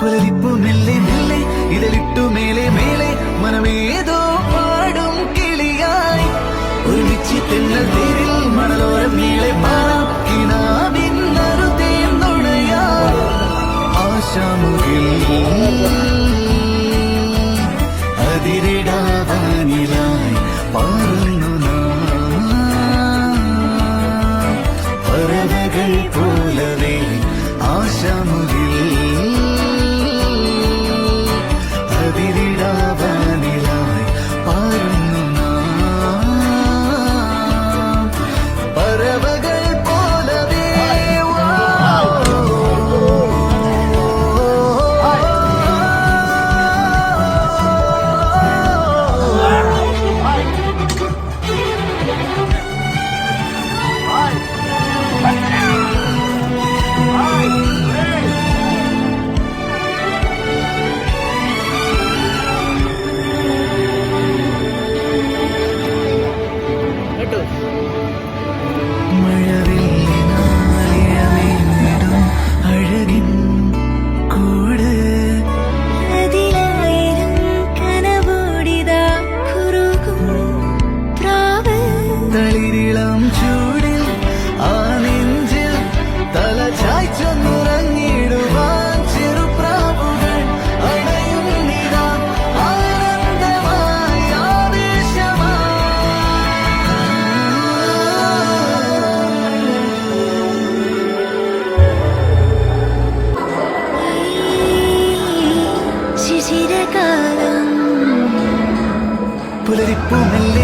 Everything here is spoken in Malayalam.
പുലരിപ്പു മെല്ലെ മെല്ലെ ഇതളിട്ടു മേലെ മേലെ മനമേതോ പാടും കിളിയായി ഒരുമിച്ച് തെന്നൽ തേരിൽ മണലോരം നീളെ പാടാം കിനാവിന്നറുതേം നുണയാ ആശാമുകിൽ അതിരിടാവാനിലായി പാറുന്നു പറവകൾ പോലവേ ആശാമുകിൽ അതിരിടാവാനിലായി പാറുന്നു പറവകൾ പോലവേ മഴവില്ലിനാലിയമേഞ്ഞിടും അഴകിൻ കൂട് അതിലായിരം കനവോടിതാ കുറുകും പ്രാവ് തളിരിളം ചൂടിൽ ആ നെഞ്ചിൽ തല ചായ്ച്ചൊന്നുറങ്ങിടുവാൻ ചെറുപ്രാവുകൾ അണയുന്നിതാ ആനന്ദമായി ശിശിരകാലം പുലരിപ്പു മെല്ലെ